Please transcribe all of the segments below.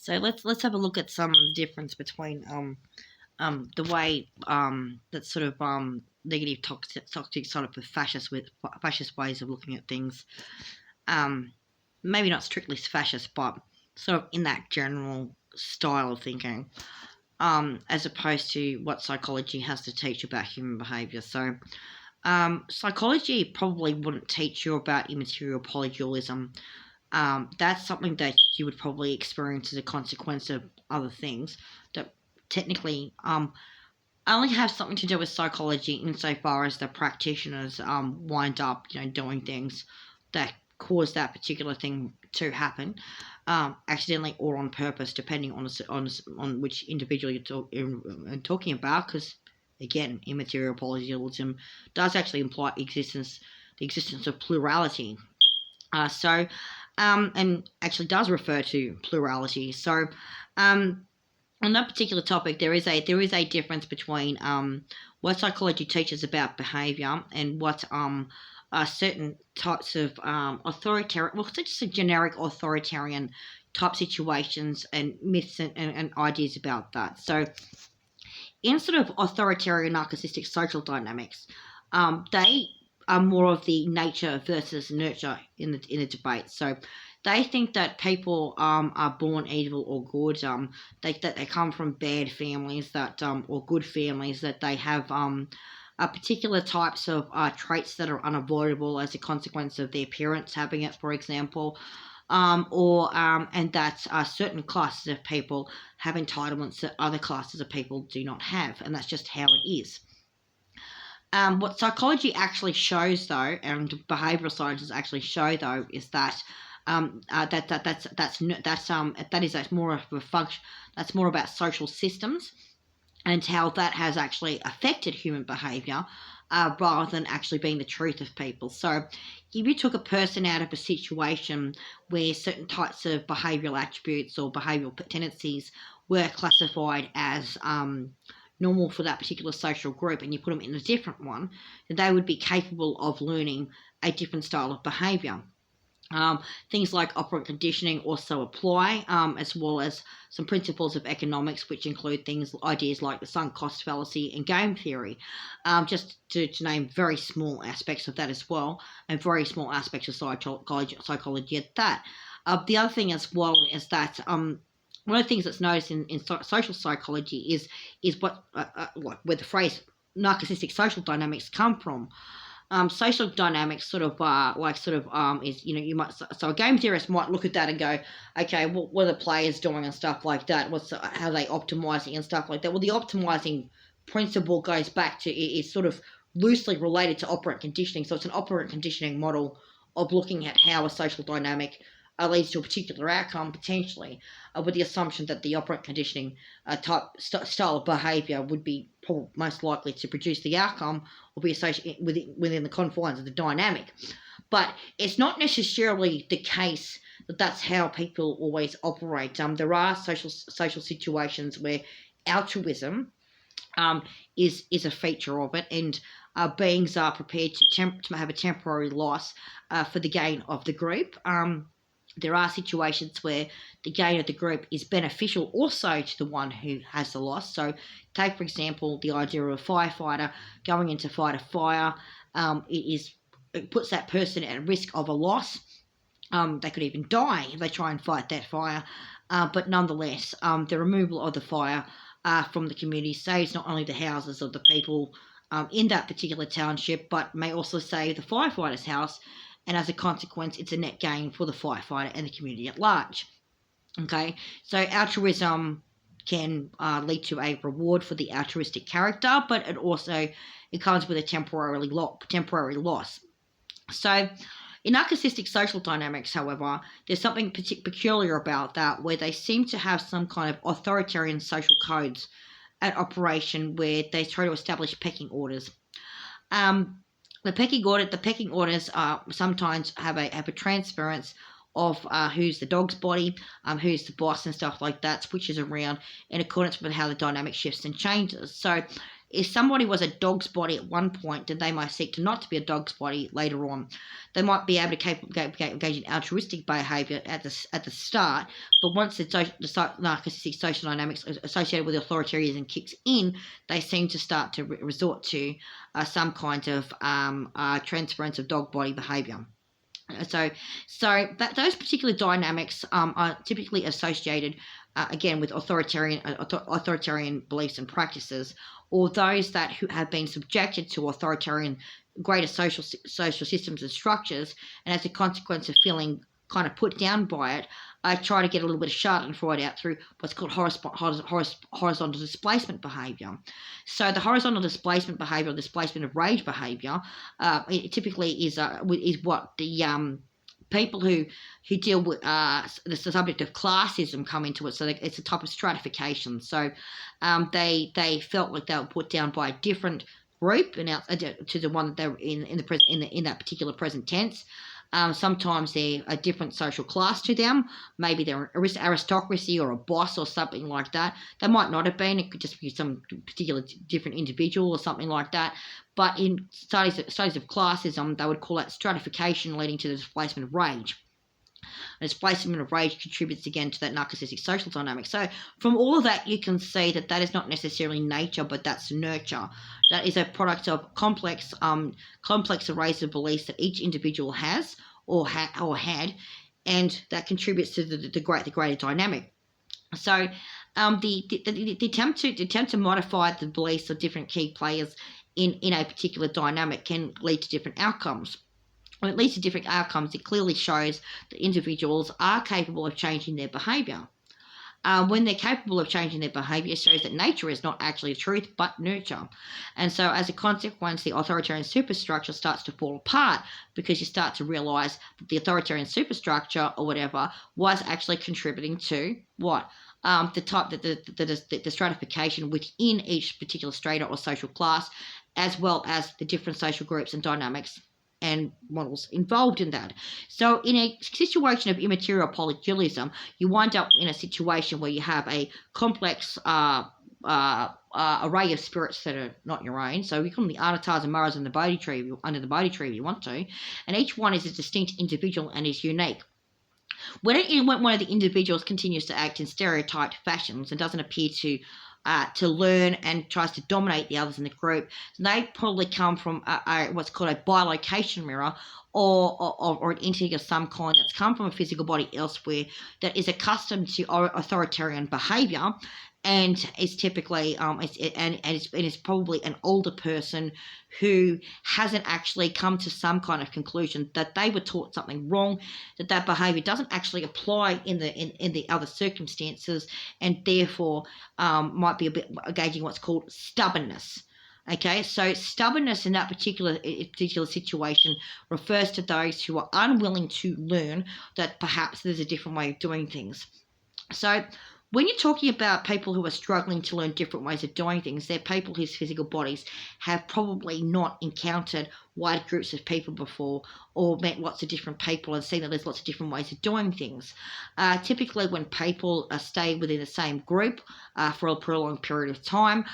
So let's have a look at some of the difference between the way that sort of negative toxic sort of fascist ways of looking at things. Maybe not strictly fascist, but sort of in that general style of thinking. As opposed to what psychology has to teach about human behavior. So, psychology probably wouldn't teach you about immaterial polydualism. That's something that you would probably experience as a consequence of other things that technically only have something to do with psychology insofar as the practitioners wind up, doing things that cause that particular thing to happen, accidentally or on purpose, depending on which individual you're talking about. Because again, immaterial polydualism does actually imply the existence of plurality. And actually does refer to plurality. So, on that particular topic, there is a difference between what psychology teaches about behavior and what certain types of authoritarian, well, just a generic authoritarian type situations and myths and ideas about that. So, in sort of authoritarian narcissistic social dynamics, they are more of the nature versus nurture in the debate. So they think that people are born evil or good. That they come from bad families or good families, that they have particular types of traits that are unavoidable as a consequence of their parents having it, for example. And that certain classes of people have entitlements that other classes of people do not have, and that's just how it is. What psychology actually shows, though, and behavioral sciences actually show, though, is that that's more of a function. That's more about social systems and how that has actually affected human behavior, rather than actually being the truth of people. So, if you took a person out of a situation where certain types of behavioural attributes or behavioural tendencies were classified as normal for that particular social group, and you put them in a different one, they would be capable of learning a different style of behaviour. Things like operant conditioning also apply, as well as some principles of economics, which include ideas like the sunk cost fallacy and game theory, just to name very small aspects of that as well, and very small aspects of psychology at that. The other thing as well is that one of the things that's noticed in social psychology is where the phrase narcissistic social dynamics come from. Social dynamics is, you might, so a game theorist might look at that and go, okay, what are the players doing and stuff like that? How are they optimizing and stuff like that? Well, the optimizing principle goes back to, is sort of loosely related to operant conditioning. So it's an operant conditioning model of looking at how a social dynamic leads to a particular outcome, potentially, with the assumption that the operant conditioning style of behaviour would be most likely to produce the outcome or be associated within the confines of the dynamic. But it's not necessarily the case that that's how people always operate. There are social situations where altruism is a feature of it, and beings are prepared to have a temporary loss for the gain of the group. There are situations where the gain of the group is beneficial also to the one who has the loss. So take, for example, the idea of a firefighter going in to fight a fire. It puts that person at risk of a loss. They could even die if they try and fight that fire. But nonetheless, the removal of the fire from the community saves not only the houses of the people in that particular township, but may also save the firefighter's house. And as a consequence, it's a net gain for the firefighter and the community at large. Okay, so altruism can lead to a reward for the altruistic character, but it comes with a temporary loss. So, in narcissistic social dynamics, however, there's something peculiar about that, where they seem to have some kind of authoritarian social codes at operation, where they try to establish pecking orders. The pecking orders sometimes have a transference of who's the dog's body, who's the boss and stuff like that, switches around in accordance with how the dynamic shifts and changes. So If somebody was a dog's body at one point, then they might seek to not to be a dog's body later on. They might be able to engage in altruistic behaviour at the start, but once the narcissistic social dynamics associated with authoritarianism kicks in, they seem to start to resort to some kind of transference of dog body behaviour. So those particular dynamics are typically associated, again, with authoritarian beliefs and practices, or those that who have been subjected to authoritarian greater social systems and structures, and as a consequence of feeling kind of put down by it, I try to get a little bit of Schadenfreude out through what's called horizontal displacement behaviour. So the horizontal displacement behaviour, displacement of rage behaviour, it typically is what the people who deal with the subject of classism come into it. So it's a type of stratification. So they felt like they were put down by a different group and to the one that they were in that particular present tense. Sometimes they're a different social class to them. Maybe they're an aristocracy or a boss or something like that. They might not have been. It could just be some particular different individual or something like that. But in studies of classism, they would call that stratification leading to the displacement of rage. And displacement of rage contributes again to that narcissistic social dynamic. So from all of that, you can see that is not necessarily nature, but that's nurture. That is a product of complex arrays of beliefs that each individual has or had, and that contributes to the greater dynamic. So the attempt to modify the beliefs of different key players in a particular dynamic can lead to different outcomes. When it leads to different outcomes, it clearly shows that individuals are capable of changing their behaviour. When they're capable of changing their behaviour, it shows that nature is not actually truth, but nurture. And so as a consequence, the authoritarian superstructure starts to fall apart because you start to realise that the authoritarian superstructure or whatever was actually contributing to what? The stratification within each particular strata or social class, as well as the different social groups and dynamics and models involved in that. So in a situation of immaterial polydualism, you wind up in a situation where you have a complex array of spirits that are not your own. So we call them the Anatas and Maras under the Bodhi tree if you want to. And each one is a distinct individual and is unique. When one of the individuals continues to act in stereotyped fashions and doesn't appear to learn and tries to dominate the others in the group, they probably come from what's called a bilocation mirror or an entity of some kind that's come from a physical body elsewhere that is accustomed to authoritarian behaviour and is typically it's probably an older person who hasn't actually come to some kind of conclusion that they were taught something wrong, that behaviour doesn't actually apply in the other circumstances, and therefore might be a bit engaging what's called stubbornness. Okay, so stubbornness in that particular situation refers to those who are unwilling to learn that perhaps there's a different way of doing things. So when you're talking about people who are struggling to learn different ways of doing things, they're people whose physical bodies have probably not encountered wide groups of people before or met lots of different people and seen that there's lots of different ways of doing things. Typically when people stay within the same group for a prolonged period of time,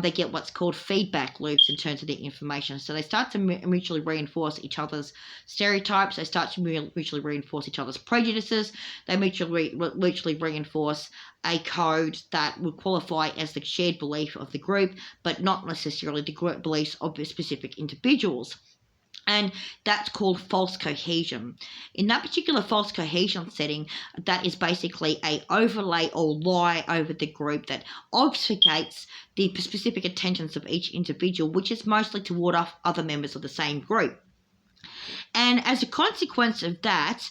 they get what's called feedback loops in terms of their information. So they start to mutually reinforce each other's stereotypes. They start to mutually reinforce each other's prejudices. They mutually reinforce a code that would qualify as the shared belief of the group, but not necessarily the group beliefs of specific individuals. And that's called false cohesion. In that particular false cohesion setting, that is basically a overlay or lie over the group that obfuscates the specific intentions of each individual, which is mostly to ward off other members of the same group. And as a consequence of that,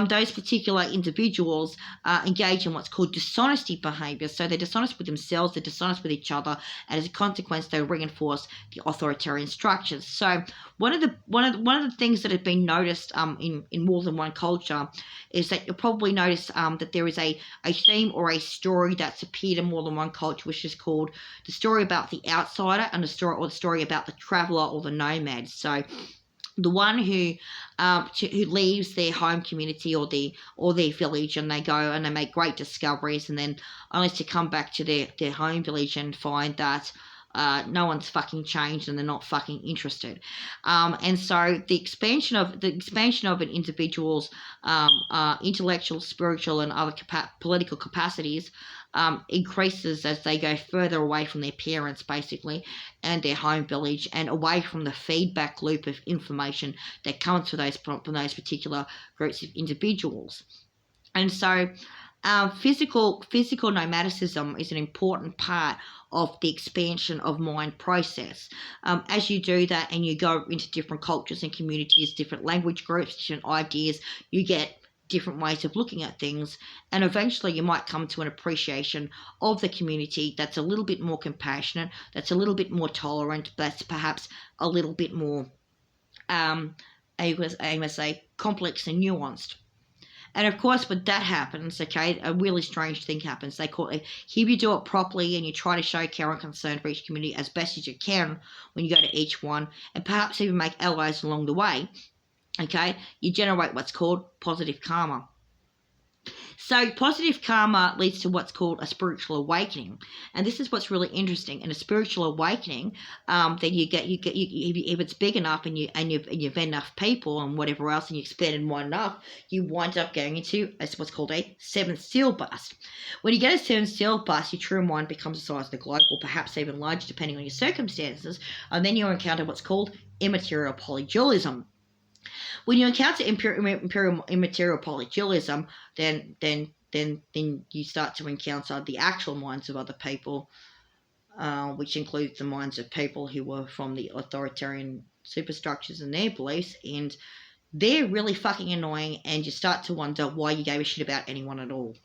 those particular individuals engage in what's called dishonesty behaviour. So they're dishonest with themselves, they're dishonest with each other, and as a consequence, they reinforce the authoritarian structures. So one of the things that have been noticed in more than one culture is that you'll probably notice that there is a theme or a story that's appeared in more than one culture, which is called the story about the outsider and the story about the traveller or the nomad. So the one who leaves their home community or their village, and they go and they make great discoveries, and then only to come back to their home village and find that No one's fucking changed, and they're not fucking interested. And so the expansion of an individual's intellectual, spiritual, and other political capacities increases as they go further away from their parents, basically, and their home village, and away from the feedback loop of information that comes from those particular groups of individuals. And so physical nomadicism is an important part of the expansion of mind process. As you do that and you go into different cultures and communities, different language groups, different ideas, you get different ways of looking at things, and eventually you might come to an appreciation of the community that's a little bit more compassionate, that's a little bit more tolerant, that's perhaps a little bit more I must say complex and nuanced. And of course, when that happens, okay, a really strange thing happens. They call it, here you do it properly and you try to show care and concern for each community as best as you can when you go to each one, and perhaps even make allies along the way, okay, you generate what's called positive karma. So positive karma leads to what's called a spiritual awakening, and this is what's really interesting. In a spiritual awakening, then you if it's big enough and you've enough people and whatever else, and you expand it wide enough, you wind up going into what's called a seventh seal burst. When you get a seventh seal burst, your true mind becomes the size of the globe, or perhaps even larger, depending on your circumstances, and then you encounter what's called immaterial polydualism. When you encounter immaterial polydualism, then you start to encounter the actual minds of other people, which includes the minds of people who were from the authoritarian superstructures and their beliefs, and they're really fucking annoying, and you start to wonder why you gave a shit about anyone at all.